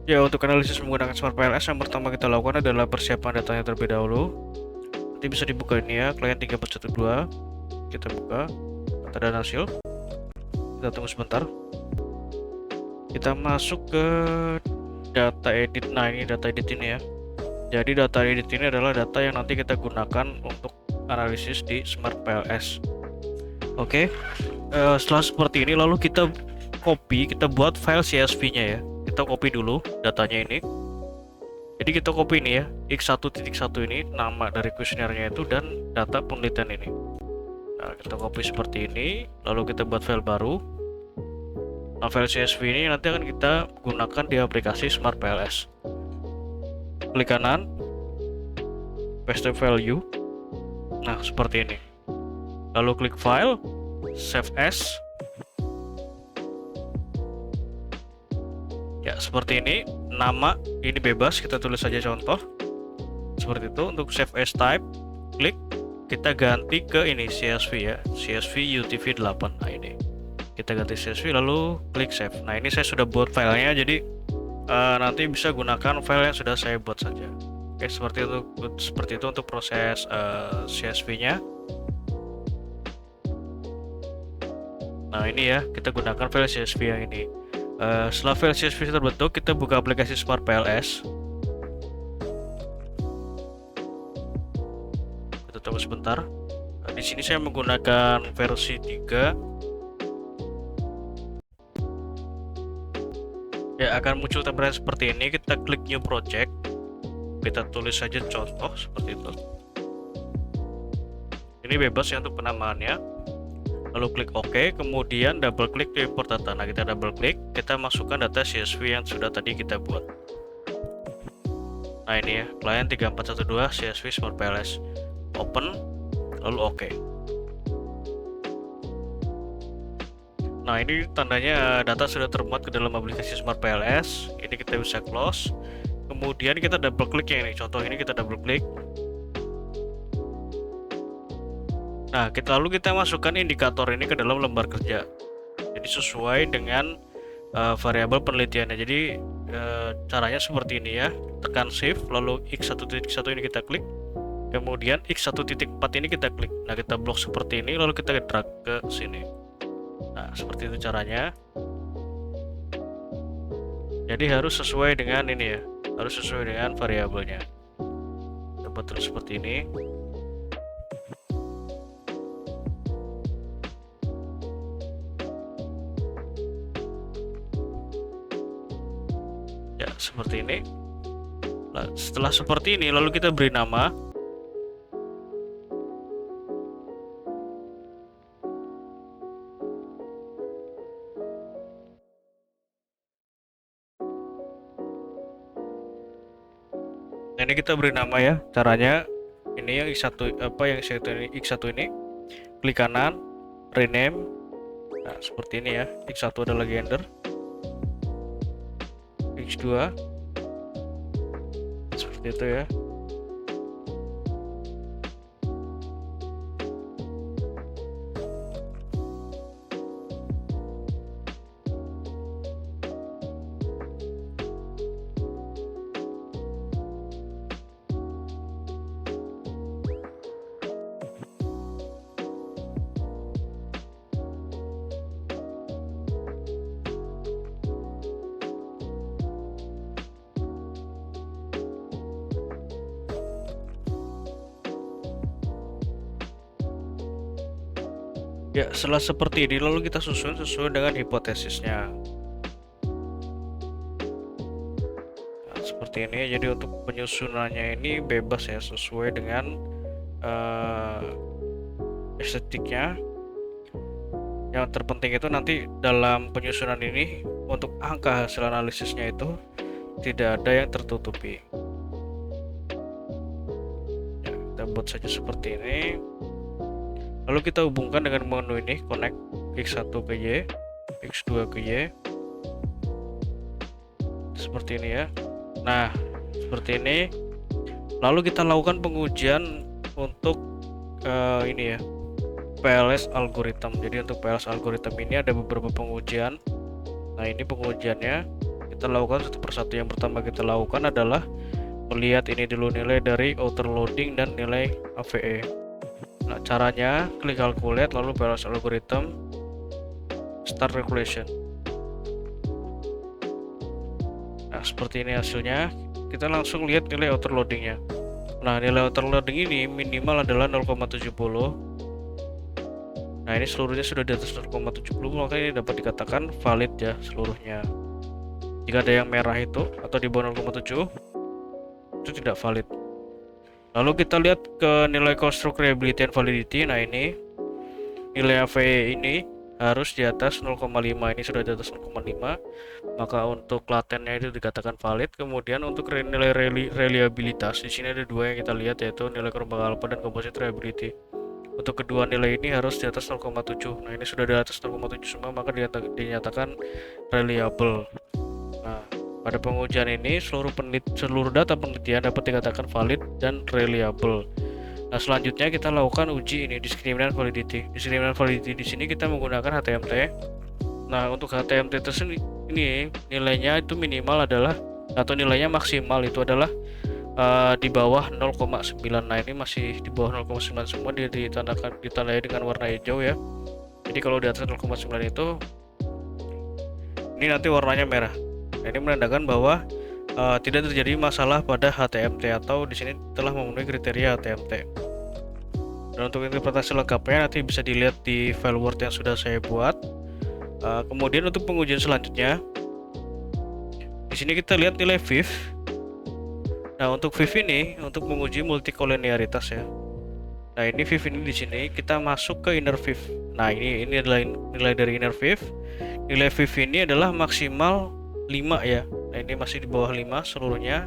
Ya, untuk analisis menggunakan Smart PLS, yang pertama kita lakukan adalah persiapan datanya terlebih dahulu. Nanti bisa dibuka ini ya, client 3412. Kita buka data dan hasil. Kita tunggu sebentar. Kita masuk ke data edit. Nah, ini data edit ini ya. Jadi data edit ini adalah data yang nanti kita gunakan untuk analisis di Smart PLS. Oke, setelah seperti ini lalu kita buat file CSV-nya ya. Kita copy dulu datanya ini. Jadi kita copy ini ya, x1.1 ini nama dari kuesionernya itu dan data penelitian ini. Nah, kita copy seperti ini, lalu kita buat file baru. Nah, file CSV ini nanti akan kita gunakan di aplikasi Smart PLS. Klik kanan, paste value. Nah, seperti ini. Lalu klik file, save as. Ya, seperti ini. Nama ini bebas, kita tulis saja contoh. Seperti itu. Untuk save as type, klik, kita ganti ke ini CSV ya, CSV UTF-8. Nah, ini kita ganti CSV lalu klik save. Nah, ini saya sudah buat filenya, jadi nanti bisa gunakan file yang sudah saya buat saja. Oke, seperti itu untuk proses CSV-nya. Nah, ini ya, kita gunakan file CSV yang ini. Setelah file CSV terbentuk, kita buka aplikasi Smart PLS. Kita tunggu sebentar. Nah, di sini saya menggunakan versi 3. Ya, akan muncul tampilan seperti ini. Kita klik new project. Kita tulis saja contoh seperti itu. Ini bebas ya untuk penamaannya. Lalu klik OK, kemudian double klik di import data. Nah, kita double klik, kita masukkan data CSV yang sudah tadi kita buat. Nah, ini ya, client 3412 CSV Smart PLS. Open, lalu OK. Nah, ini tandanya data sudah termuat ke dalam aplikasi Smart PLS. Ini kita bisa close. Kemudian kita double klik yang ini. Contoh ini kita double klik. Nah, lalu kita masukkan indikator ini ke dalam lembar kerja. Jadi sesuai dengan variabel penelitiannya. Jadi caranya seperti ini ya. Tekan shift, lalu x1.1 ini kita klik. Kemudian x1.4 ini kita klik. Nah, kita blok seperti ini, lalu kita drag ke sini. Nah, seperti itu caranya. Jadi harus sesuai dengan ini ya. Harus sesuai dengan variabelnya. Coba terus seperti ini. Ya, seperti ini. Nah, setelah seperti ini, lalu kita beri nama. Nah, ini kita beri nama ya. Caranya ini yang x1 ini klik kanan, rename. Nah, seperti ini ya. X1 adalah gender. X2 seperti itu ya. Ya, setelah seperti ini lalu kita susun sesuai dengan hipotesisnya. Nah, seperti ini. Jadi untuk penyusunannya ini bebas ya, sesuai dengan estetiknya. Yang terpenting itu nanti dalam penyusunan ini untuk angka hasil analisisnya itu tidak ada yang tertutupi. Ya, kita buat saja seperti ini. Lalu kita hubungkan dengan menu ini, connect x1 ke Y, x2 ke Y. Seperti ini ya. Nah, seperti ini. Lalu kita lakukan pengujian untuk ini ya, PLS algorithm. Jadi untuk PLS algorithm ini ada beberapa pengujian. Nah, ini pengujiannya. kita lakukan satu persatu. Yang pertama kita lakukan adalah melihat ini dulu, nilai dari outer loading dan nilai AVE. Nah, caranya klik calculate, lalu balance algorithm, start calculation. Nah, seperti ini hasilnya. Kita langsung lihat nilai outer loadingnya. Nah, nilai outer loading ini minimal adalah 0,70. Nah, ini seluruhnya sudah di atas 0,70, maka ini dapat dikatakan valid ya seluruhnya. Jika ada yang merah itu atau di bawah 0,7, itu tidak valid. Lalu kita lihat ke nilai construct reliability and validity. Nah, ini nilai AVE ini harus di atas 0,5. Ini sudah di atas 0,5, maka untuk latennya itu dikatakan valid. Kemudian untuk nilai reliabilitas, di sini ada dua yang kita lihat, yaitu nilai gelombang alpha dan composite reliability. Untuk kedua nilai ini harus di atas 0,7. Nah, ini sudah di atas 0,7 semua, maka dinyatakan reliable. Nah, pada pengujian ini seluruh data penelitian dapat dikatakan valid dan reliable. Nah, selanjutnya kita lakukan uji ini, discriminant validity. Discriminant validity di sini kita menggunakan HTMT. Nah, untuk HTMT tersebut ini nilainya itu minimal adalah, atau nilainya maksimal itu adalah di bawah 0,9. Nah, ini masih di bawah 0,9 semua, ditandai dengan warna hijau ya. Jadi kalau di atas 0,9 itu ini nanti warnanya merah. Nah, ini menandakan bahwa tidak terjadi masalah pada HTMT atau di sini telah memenuhi kriteria HTMT. Dan untuk interpretasi lengkapnya nanti bisa dilihat di file Word yang sudah saya buat. Kemudian untuk pengujian selanjutnya, di sini kita lihat nilai VIF. Nah, untuk VIF ini untuk menguji multikolinearitas ya. Nah, ini VIF ini di sini kita masuk ke inner VIF. Nah, ini adalah nilai dari inner VIF. Nilai VIF ini adalah maksimal 5 ya. Nah, ini masih di bawah 5 seluruhnya.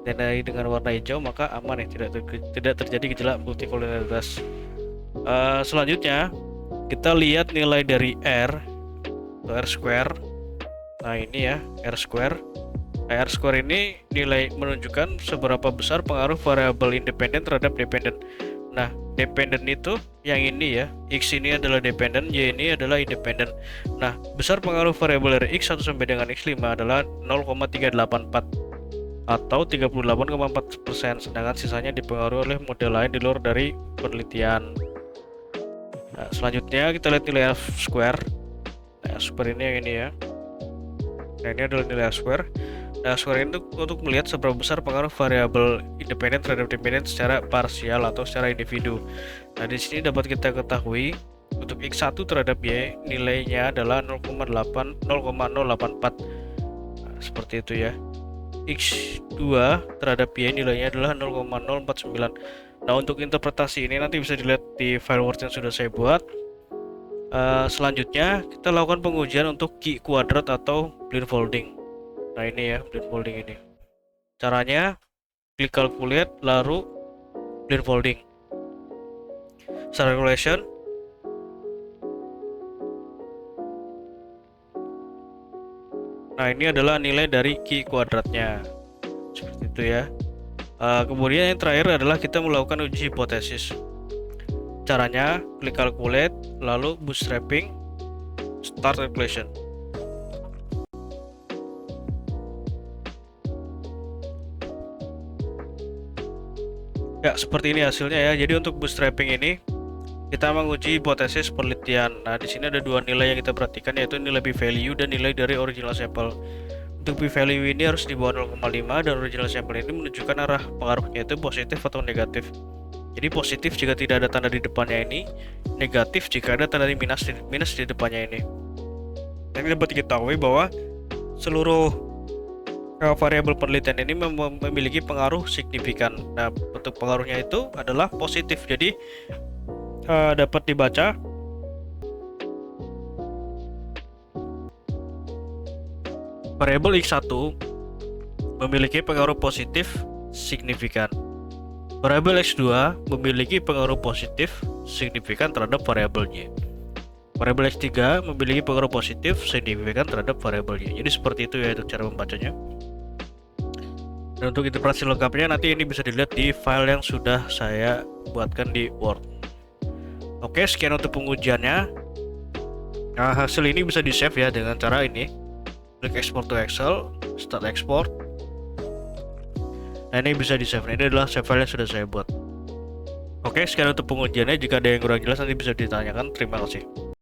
Dan dengan warna hijau maka aman ya, tidak terjadi gejala multikolinearitas. Selanjutnya kita lihat nilai dari R atau R square. Nah, ini ya R square. Nah, R square ini nilai menunjukkan seberapa besar pengaruh variabel independen terhadap dependen. Nah, dependen itu yang ini ya, X ini adalah dependen, Y ini adalah independen. Nah, besar pengaruh variabel dari X1 sampai dengan X5 adalah 0,384 atau 38,4%, sedangkan sisanya dipengaruhi oleh model lain di luar dari penelitian. Nah, selanjutnya kita lihat nilai F square. Nah, F square ini yang ini ya. Nah, ini adalah nilai F square. Nah, square itu untuk melihat seberapa besar pengaruh variabel independen terhadap dependen secara parsial atau secara individu. Nah, di sini dapat kita ketahui untuk X1 terhadap Y nilainya adalah 0,084. Nah, seperti itu ya. X2 terhadap Y nilainya adalah 0,049. Nah, untuk interpretasi ini nanti bisa dilihat di file Word yang sudah saya buat. Selanjutnya kita lakukan pengujian untuk key kuadrat atau blindfolding. Nah, ini ya blindfolding ini. Caranya klik calculate lalu blindfolding. Start calculation. Nah, ini adalah nilai dari key kuadratnya. Seperti itu ya. Kemudian yang terakhir adalah kita melakukan uji hipotesis. Caranya klik calculate lalu bootstrapping, start calculation. Ya, seperti ini hasilnya ya. Jadi untuk bootstrapping ini kita menguji hipotesis penelitian. Nah, di sini ada dua nilai yang kita perhatikan, yaitu nilai p-value dan nilai dari original sample. Untuk p-value ini harus di bawah 0,5 dan original sample ini menunjukkan arah pengaruhnya itu positif atau negatif. Jadi positif jika tidak ada tanda di depannya ini, negatif jika ada tanda minus di depannya ini. Ini dapat diketahui bahwa seluruh variabel penelitian ini memiliki pengaruh signifikan. Nah, bentuk pengaruhnya itu adalah positif. Jadi dapat dibaca variabel X1 memiliki pengaruh positif signifikan. Variabel X2 memiliki pengaruh positif signifikan terhadap variabel Y. Variabel X3 memiliki pengaruh positif signifikan terhadap variabel Y. Jadi seperti itu ya untuk cara membacanya. Dan untuk interpretasi lengkapnya nanti ini bisa dilihat di file yang sudah saya buatkan di Word. Oke, sekian untuk pengujiannya. Nah, hasil ini bisa di save ya dengan cara ini. Klik export to Excel, start export. Nah, ini bisa di save. Ini adalah save file yang sudah saya buat. Oke, sekian untuk pengujiannya. Jika ada yang kurang jelas nanti bisa ditanyakan. Terima kasih.